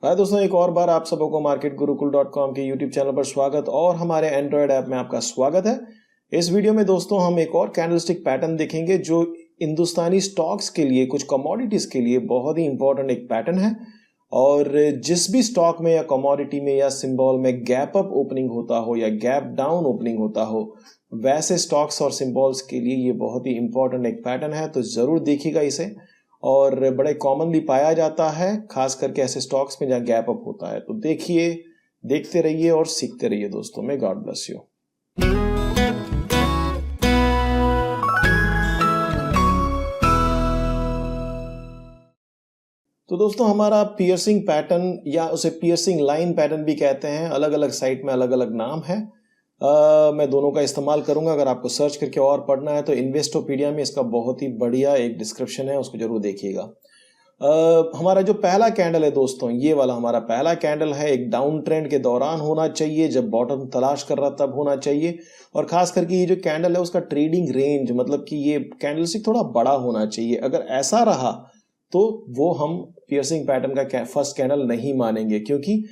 हाय दोस्तों, एक और बार आप सबको marketguruकुल.com के यूट्यूब चैनल पर स्वागत और हमारे एंड्रॉयड ऐप में आपका स्वागत है। इस वीडियो में दोस्तों हम एक और कैंडलस्टिक पैटर्न देखेंगे जो हिंदुस्तानी स्टॉक्स के लिए, कुछ कमोडिटीज के लिए बहुत ही इंपॉर्टेंट एक पैटर्न है। और जिस भी स्टॉक में या कमोडिटी में या सिंबल में गैप अप ओपनिंग होता हो या गैप डाउन ओपनिंग होता हो, वैसे स्टॉक्स और सिंबल्स के लिए ये बहुत ही इंपॉर्टेंट एक पैटर्न है, तो जरूर देखिएगा इसे। और बड़े कॉमनली पाया जाता है, खास करके ऐसे स्टॉक्स में जहां गैप अप होता है। तो देखिए, देखते रहिए और सीखते रहिए दोस्तों। में गॉड ब्लेस यू। तो दोस्तों, हमारा पियर्सिंग पैटर्न या उसे पियर्सिंग लाइन पैटर्न भी कहते हैं, अलग अलग साइट में अलग अलग नाम है। मैं दोनों का इस्तेमाल करूंगा। अगर आपको सर्च करके और पढ़ना है तो इन्वेस्टोपीडिया में इसका बहुत ही बढ़िया एक डिस्क्रिप्शन है, उसको जरूर देखिएगा। हमारा जो पहला कैंडल है दोस्तों, ये वाला हमारा पहला कैंडल है। एक डाउन ट्रेंड के दौरान होना चाहिए, जब बॉटम तलाश कर रहा तब होना चाहिए। और खास करके ये जो कैंडल है उसका ट्रेडिंग रेंज, मतलब कि ये कैंडल से थोड़ा बड़ा होना चाहिए। अगर ऐसा रहा तो वो हम पियर्सिंग पैटर्न का फर्स्ट कैंडल नहीं मानेंगे, क्योंकि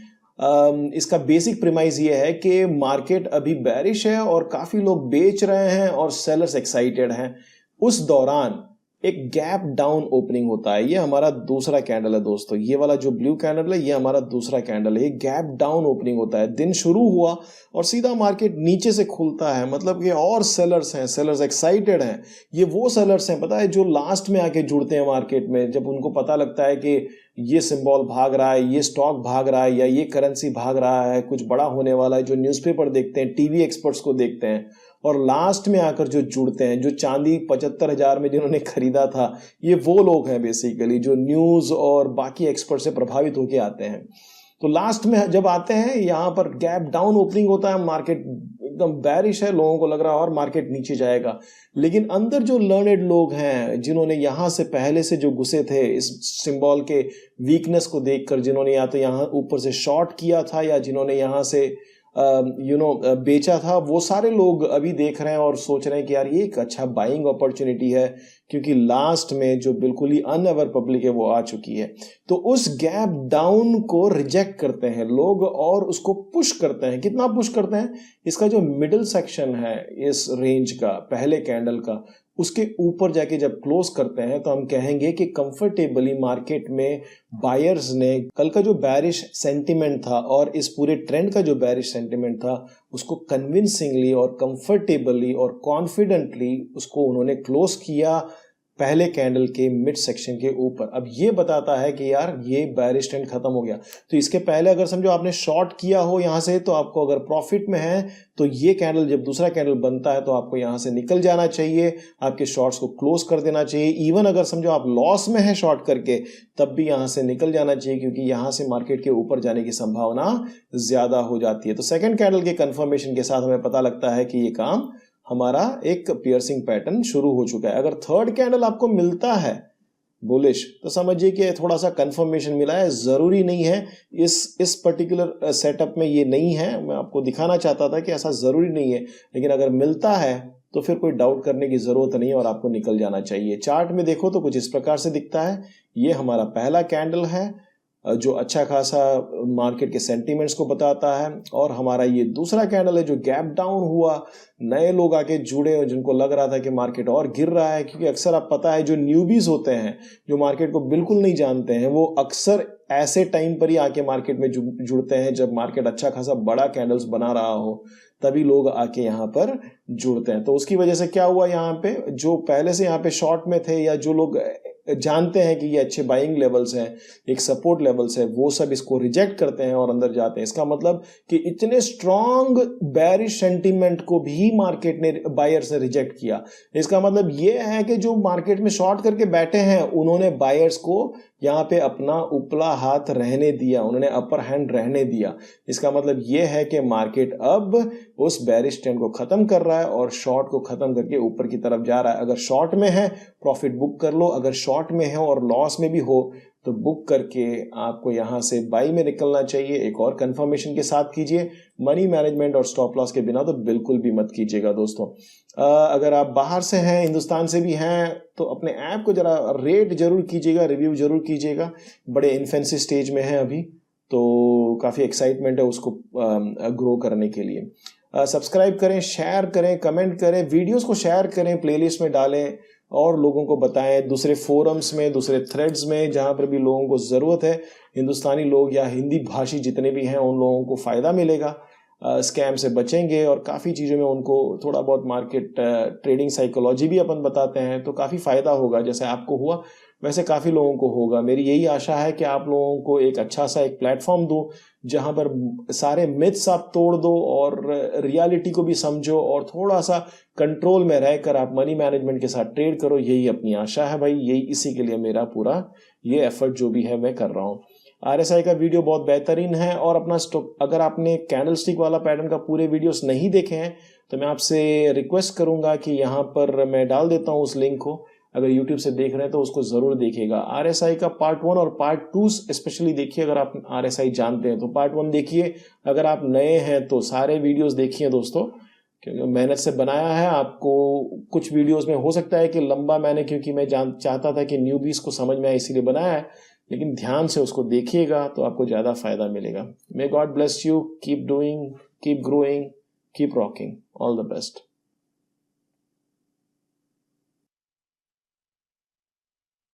इसका बेसिक प्रीमाइज ये है कि मार्केट अभी बेरिश है और काफी लोग बेच रहे हैं और सेलर्स एक्साइटेड हैं। उस दौरान एक गैप डाउन ओपनिंग होता है। ये हमारा दूसरा कैंडल है दोस्तों। ये वाला जो ब्लू कैंडल है ये हमारा दूसरा कैंडल है। गैप डाउन ओपनिंग होता है। दिन शुरू हुआ और सीधा मार्केट नीचे से खुलता है, मतलब कि और सेलर्स हैं, सेलर्स एक्साइटेड हैं। ये वो सेलर्स हैं, पता है, जो लास्ट में आके जुड़ते हैं मार्केट में, जब उनको पता लगता है कि ये सिंबल भाग रहा है, ये स्टॉक भाग रहा है या ये करेंसी भाग रहा है, कुछ बड़ा होने वाला है। जो न्यूज़पेपर देखते हैं, टीवी एक्सपर्ट्स को देखते हैं और लास्ट में आकर जो जुड़ते हैं, जो चांदी 75,000 में जिन्होंने खरीदा था, ये वो लोग हैं बेसिकली जो न्यूज़ और बाकी एक्सपर्ट से प्रभावित होकर आते हैं। तो लास्ट में जब आते हैं, यहाँ पर गैप डाउन ओपनिंग होता है, मार्केट एकदम बैरिश है, लोगों को लग रहा है और मार्केट नीचे जाएगा। लेकिन अंदर जो लर्नेड लोग हैं, जिन्होंने यहाँ से पहले से जो घुसे थे इस सिंबल के वीकनेस को देखकर, जिन्होंने या तो यहाँ ऊपर से शॉर्ट किया था या जिन्होंने यहाँ से बेचा था, वो सारे लोग अभी देख रहे हैं और सोच रहे हैं कि यार ये एक अच्छा बाइंग अपॉर्चुनिटी है, क्योंकि लास्ट में जो बिल्कुल ही अनअवेयर पब्लिक है वो आ चुकी है। तो उस गैप डाउन को रिजेक्ट करते हैं लोग और उसको पुश करते हैं। कितना पुश करते हैं? इसका जो मिडिल सेक्शन है इस रेंज का, पहले कैंडल का, उसके ऊपर जाके जब क्लोज करते हैं तो हम कहेंगे कि कंफर्टेबली मार्केट में बायर्स ने कल का जो बैरिश सेंटिमेंट था और इस पूरे ट्रेंड का जो बैरिश सेंटिमेंट था, उसको कन्विंसिंगली और कंफर्टेबली और कॉन्फिडेंटली उसको उन्होंने क्लोज किया पहले कैंडल के मिड सेक्शन के ऊपर। अब ये बताता है कि यार ये बैरिश ट्रेंड खत्म हो गया। तो इसके पहले अगर समझो आपने शॉर्ट किया हो यहाँ से, तो आपको अगर प्रॉफिट में है तो ये कैंडल, जब दूसरा कैंडल बनता है तो आपको यहाँ से निकल जाना चाहिए, आपके शॉर्ट्स को क्लोज कर देना चाहिए। इवन अगर समझो आप लॉस में है शॉर्ट करके, तब भी यहाँ से निकल जाना चाहिए, क्योंकि यहाँ से मार्केट के ऊपर जाने की संभावना ज्यादा हो जाती है। तो सेकेंड कैंडल के कंफर्मेशन के साथ हमें पता लगता है कि ये काम हमारा एक पियर्सिंग पैटर्न शुरू हो चुका है। अगर थर्ड कैंडल आपको मिलता है बुलिश, तो समझिए कि थोड़ा सा कंफर्मेशन मिला है। जरूरी नहीं है, इस पर्टिकुलर सेटअप में ये नहीं है। मैं आपको दिखाना चाहता था कि ऐसा जरूरी नहीं है, लेकिन अगर मिलता है तो फिर कोई डाउट करने की जरूरत नहीं है और आपको निकल जाना चाहिए। चार्ट में देखो तो कुछ इस प्रकार से दिखता है। ये हमारा पहला कैंडल है जो अच्छा खासा मार्केट के सेंटीमेंट्स को बताता है, और हमारा ये दूसरा कैंडल है जो गैप डाउन हुआ, नए लोग आके जुड़े जिनको लग रहा था कि मार्केट और गिर रहा है। क्योंकि अक्सर आप पता है, जो न्यूबीज होते हैं, जो मार्केट को बिल्कुल नहीं जानते हैं, वो अक्सर ऐसे टाइम पर ही आके मार्केट में जुड़ते हैं जब मार्केट अच्छा खासा बड़ा कैंडल्स बना रहा हो, तभी लोग आके यहाँ पर जुड़ते हैं। तो उसकी वजह से क्या हुआ, यहाँ पे जो पहले से यहाँ पे शॉर्ट में थे या जो लोग जानते हैं कि ये अच्छे बाइंग लेवल्स हैं, एक सपोर्ट लेवल्स है, वो सब इसको रिजेक्ट करते हैं और अंदर जाते हैं। इसका मतलब कि इतने स्ट्रॉन्ग बैरिश सेंटीमेंट को भी मार्केट ने, बायर्स ने रिजेक्ट किया। इसका मतलब ये है कि जो मार्केट में शॉर्ट करके बैठे हैं, उन्होंने बायर्स को यहाँ पे अपना उपला हाथ रहने दिया, उन्होंने अपर हैंड रहने दिया। इसका मतलब ये है कि मार्केट अब उस बैरिश ट्रेंड को खत्म कर रहा है और शॉर्ट को खत्म करके ऊपर की तरफ जा रहा है। अगर शॉर्ट में है प्रॉफिट बुक कर लो, अगर शॉर्ट में है और लॉस में भी हो तो बुक करके आपको यहां से बाई में निकलना चाहिए। एक और कंफर्मेशन के साथ कीजिए, मनी मैनेजमेंट और स्टॉप लॉस के बिना तो बिल्कुल भी मत कीजिएगा दोस्तों। अगर आप बाहर से हैं, हिंदुस्तान से भी हैं, तो अपने ऐप को जरा रेट जरूर कीजिएगा, रिव्यू जरूर कीजिएगा। बड़े इन्फेंसी स्टेज में है अभी, तो काफ़ी एक्साइटमेंट है उसको ग्रो करने के लिए। सब्सक्राइब करें, शेयर करें, कमेंट करें, वीडियोस को शेयर करें, प्लेलिस्ट में डालें और लोगों को बताएं, दूसरे फोरम्स में, दूसरे थ्रेड्स में, जहां पर भी लोगों को ज़रूरत है, हिंदुस्तानी लोग या हिंदी भाषी जितने भी हैं उन लोगों को फ़ायदा मिलेगा, स्कैम से बचेंगे और काफ़ी चीज़ों में उनको थोड़ा बहुत मार्केट ट्रेडिंग साइकोलॉजी भी अपन बताते हैं, तो काफ़ी फ़ायदा होगा। जैसे आपको हुआ वैसे काफ़ी लोगों को होगा। मेरी यही आशा है कि आप लोगों को एक अच्छा सा एक प्लेटफॉर्म दूं जहां पर सारे मिथ्स आप तोड़ दो और रियलिटी को भी समझो और थोड़ा सा कंट्रोल में रहकर आप मनी मैनेजमेंट के साथ ट्रेड करो। यही अपनी आशा है भाई, यही इसी के लिए मेरा पूरा ये एफर्ट जो भी है मैं कर रहा हूँ। RSI का वीडियो बहुत बेहतरीन है और अपना स्टॉक, अगर आपने कैंडल स्टिक वाला पैटर्न का पूरे वीडियोस नहीं देखे हैं तो मैं आपसे रिक्वेस्ट करूंगा कि यहाँ पर मैं डाल देता हूँ उस लिंक को। अगर YouTube से देख रहे हैं तो उसको जरूर देखिएगा। RSI का पार्ट 1 और पार्ट 2 स्पेशली देखिए अगर आप RSI जानते हैं तो। पार्ट 1 देखिए, अगर आप नए हैं तो सारे वीडियोस देखिए दोस्तों, क्योंकि मेहनत से बनाया है। आपको कुछ वीडियोस में हो सकता है कि लंबा, मैंने क्योंकि मैं चाहता था कि न्यूबीज को समझ में आए इसीलिए बनाया है, लेकिन ध्यान से उसको देखिएगा तो आपको ज़्यादा फायदा मिलेगा। May God bless you, keep doing, keep growing, keep rocking, all the best.